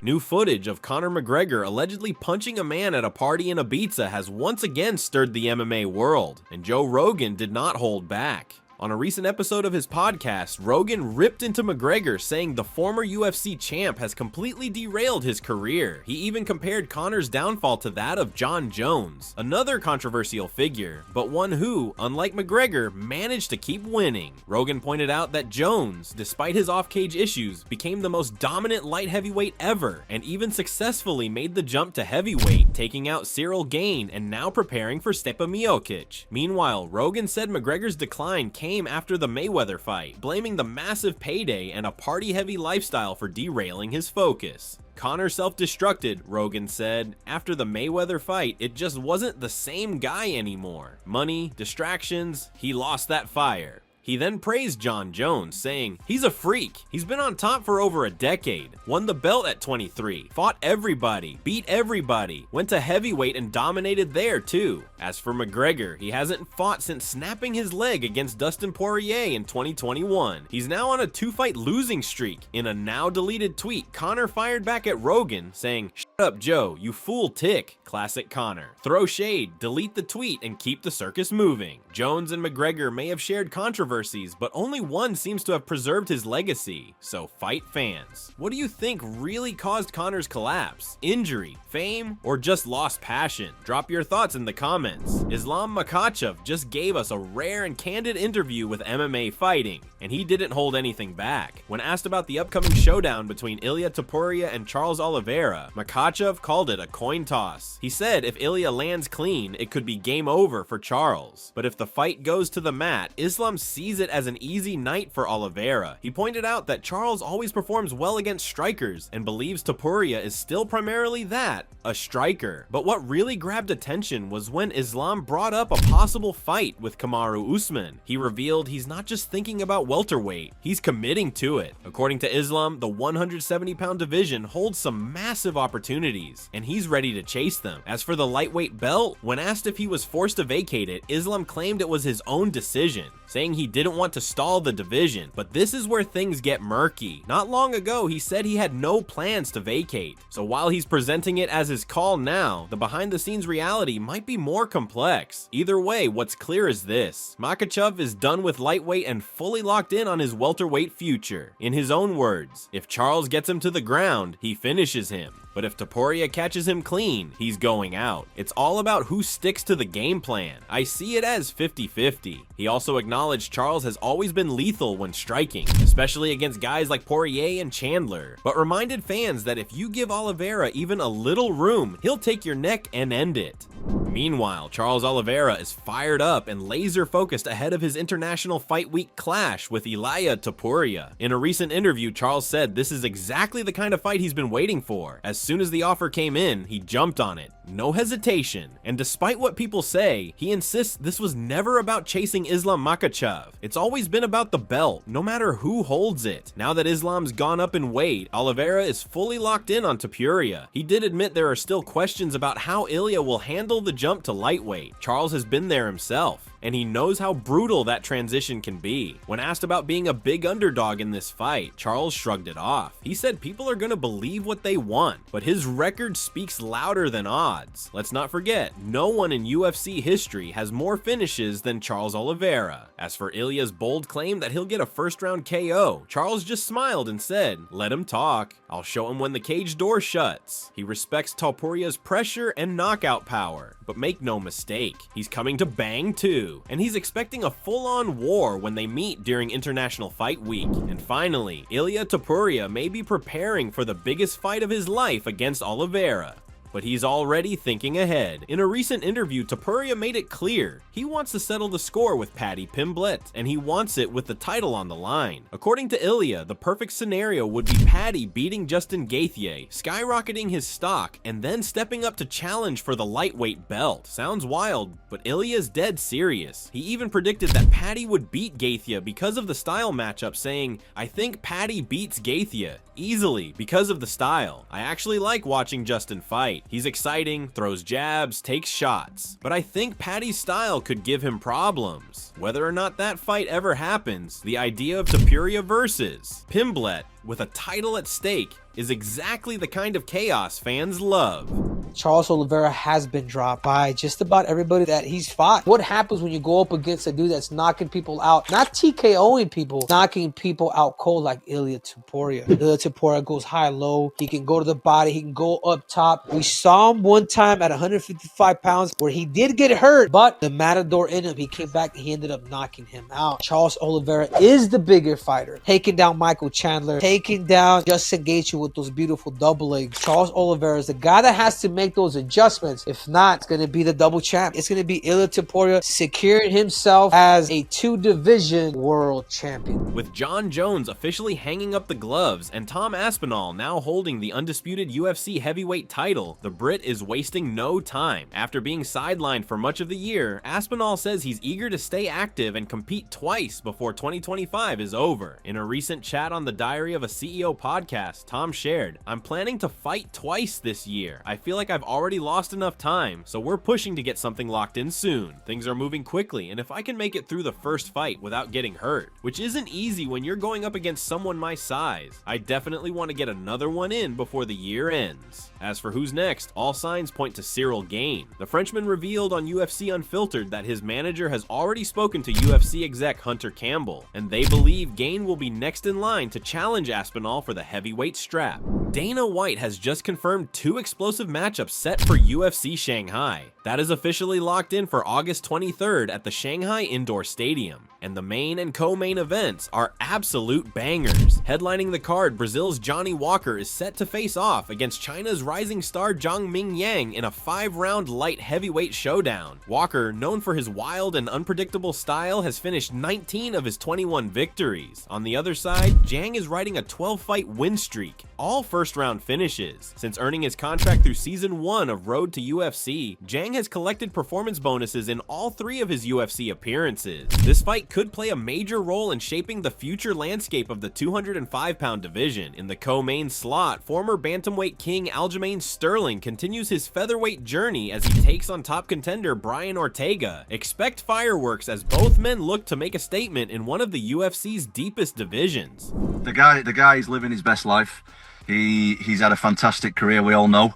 New footage of Conor McGregor allegedly punching a man at a party in Ibiza has once again stirred the MMA world, and Joe Rogan did not hold back. On a recent episode of his podcast, Rogan ripped into McGregor, saying the former UFC champ has completely derailed his career. He even compared Conor's downfall to that of Jon Jones, another controversial figure, but one who, unlike McGregor, managed to keep winning. Rogan pointed out that Jones, despite his off-cage issues, became the most dominant light heavyweight ever, and even successfully made the jump to heavyweight, taking out Cyril Gane and now preparing for Stipe Miocic. Meanwhile, Rogan said McGregor's decline came after the Mayweather fight, blaming the massive payday and a party-heavy lifestyle for derailing his focus. Conor self-destructed, Rogan said. After the Mayweather fight, it just wasn't the same guy anymore. Money, distractions, he lost that fire. He then praised Jon Jones, saying, "He's a freak. He's been on top for over a decade, won the belt at 23, fought everybody, beat everybody, went to heavyweight and dominated there too." As for McGregor, he hasn't fought since snapping his leg against Dustin Poirier in 2021. He's now on a 2-fight losing streak. In a now-deleted tweet, Conor fired back at Rogan, saying, "Shut up, Joe, you fool tick." Classic Conor. Throw shade, delete the tweet, and keep the circus moving. Jones and McGregor may have shared controversies, but only one seems to have preserved his legacy. So fight fans. What do you think really caused Conor's collapse? Injury, fame, or just lost passion? Drop your thoughts in the comments. Islam Makhachev just gave us a rare and candid interview with MMA fighting, and he didn't hold anything back. When asked about the upcoming showdown between Ilia Topuria and Charles Oliveira, Makhachev called it a coin toss. He said if Ilia lands clean, it could be game over for Charles. But if the fight goes to the mat, Islam sees it as an easy night for Oliveira. He pointed out that Charles always performs well against strikers and believes Topuria is still primarily that, a striker. But what really grabbed attention was when Islam brought up a possible fight with Kamaru Usman. He revealed he's not just thinking about welterweight, he's committing to it. According to Islam, the 170-pound division holds some massive opportunities, and he's ready to chase them. As for the lightweight belt, when asked if he was forced to vacate it, Islam claimed it was his own decision, saying he didn't want to stall the division. But this is where things get murky. Not long ago, he said he had no plans to vacate. So while he's presenting it as his call now, the behind-the-scenes reality might be more complex. Either way, what's clear is this: Makhachev is done with lightweight and fully locked in on his welterweight future. In his own words, if Charles gets him to the ground, he finishes him. But if Topuria catches him clean, he's going out. It's all about who sticks to the game plan. I see it as 50-50. He also acknowledged Charles has always been lethal when striking, especially against guys like Poirier and Chandler, but reminded fans that if you give Oliveira even a little room, he'll take your neck and end it. Meanwhile, Charles Oliveira is fired up and laser-focused ahead of his International Fight Week clash with Ilia Topuria. In a recent interview, Charles said this is exactly the kind of fight he's been waiting for. As soon as the offer came in, he jumped on it. No hesitation. And despite what people say, he insists this was never about chasing Islam Makhachev. It's always been about the belt, no matter who holds it. Now that Islam's gone up in weight, Oliveira is fully locked in on Topuria. He did admit there are still questions about how Ilia will handle the jump to lightweight. Charles has been there himself, and he knows how brutal that transition can be. When asked about being a big underdog in this fight, Charles shrugged it off. He said people are gonna believe what they want, but his record speaks louder than odds. Let's not forget, no one in UFC history has more finishes than Charles Oliveira. As for Ilia's bold claim that he'll get a first-round KO, Charles just smiled and said, "Let him talk. I'll show him when the cage door shuts." He respects Topuria's pressure and knockout power, but make no mistake, he's coming to bang too, and he's expecting a full-on war when they meet during International Fight Week. And finally, Ilia Topuria may be preparing for the biggest fight of his life against Oliveira, but he's already thinking ahead. In a recent interview, Topuria made it clear he wants to settle the score with Paddy Pimblett, and he wants it with the title on the line. According to Ilia, the perfect scenario would be Paddy beating Justin Gaethje, skyrocketing his stock, and then stepping up to challenge for the lightweight belt. Sounds wild, but Ilia's dead serious. He even predicted that Paddy would beat Gaethje because of the style matchup, saying, "I think Paddy beats Gaethje easily because of the style. I actually like watching Justin fight. He's exciting, throws jabs, takes shots, but I think Paddy's style could give him problems." Whether or not that fight ever happens, the idea of Topuria versus Pimblett with a title at stake, is exactly the kind of chaos fans love. Charles Oliveira has been dropped by just about everybody that he's fought. What happens when you go up against a dude that's knocking people out, not TKOing people, knocking people out cold like Ilia Topuria? Ilia Topuria goes high-low. He can go to the body. He can go up top. We saw him one time at 155 pounds where he did get hurt, but the matador in him, he came back and he ended up knocking him out. Charles Oliveira is the bigger fighter, taking down Michael Chandler, taking down Justin Gaethje with those beautiful double legs. Charles Oliveira is the guy that has to make those adjustments. If not, it's going to be the double champ. It's going to be Ilia Topuria securing himself as a 2-division world champion. With Jon Jones officially hanging up the gloves and Tom Aspinall now holding the undisputed UFC heavyweight title, the Brit is wasting no time. After being sidelined for much of the year, Aspinall says he's eager to stay active and compete twice before 2025 is over. In a recent chat on the Diary of a CEO podcast, Tom shared, "I'm planning to fight twice this year. I feel like I've already lost enough time, so we're pushing to get something locked in soon. Things are moving quickly, and if I can make it through the first fight without getting hurt, which isn't easy when you're going up against someone my size, I definitely want to get another one in before the year ends." As for who's next, all signs point to Cyril Gane. The Frenchman revealed on UFC Unfiltered that his manager has already spoken to UFC exec Hunter Campbell, and they believe Gane will be next in line to challenge Aspinall for the heavyweight strap. Dana White has just confirmed 2 explosive matchups set for UFC Shanghai. That is officially locked in for August 23rd at the Shanghai Indoor Stadium. And the main and co-main events are absolute bangers. Headlining the card, Brazil's Johnny Walker is set to face off against China's rising star Zhang Mingyang in a 5-round light heavyweight showdown. Walker, known for his wild and unpredictable style, has finished 19 of his 21 victories. On the other side, Zhang is riding a 12-fight win streak, all first-round finishes. Since earning his contract through Season 1 of Road to UFC, Zhang has collected performance bonuses in all 3 of his UFC appearances. This fight could play a major role in shaping the future landscape of the 205-pound division. In the co-main slot, former bantamweight king Aljamain Sterling continues his featherweight journey as he takes on top contender Brian Ortega. Expect fireworks as both men look to make a statement in one of the UFC's deepest divisions. The guy is living his best life. He's had a fantastic career, we all know.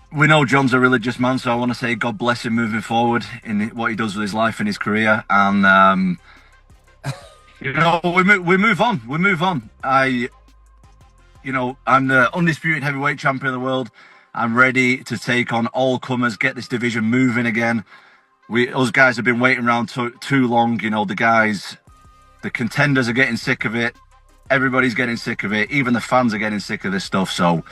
We know John's a religious man, so I want to say God bless him moving forward in what he does with his life and his career. And you know, we move on. We move on. I'm the undisputed heavyweight champion of the world. I'm ready to take on all comers, get this division moving again. Us guys have been waiting around too long. You know, the contenders are getting sick of it. Everybody's getting sick of it. Even the fans are getting sick of this stuff. So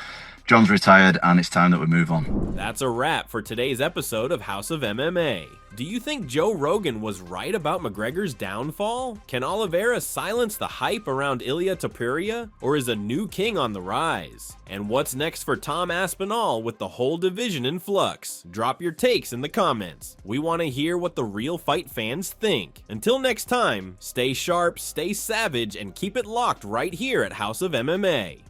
John's retired, and it's time that we move on. That's a wrap for today's episode of House of MMA. Do you think Joe Rogan was right about McGregor's downfall? Can Oliveira silence the hype around Ilia Topuria, or is a new king on the rise? And what's next for Tom Aspinall with the whole division in flux? Drop your takes in the comments. We want to hear what the real fight fans think. Until next time, stay sharp, stay savage, and keep it locked right here at House of MMA.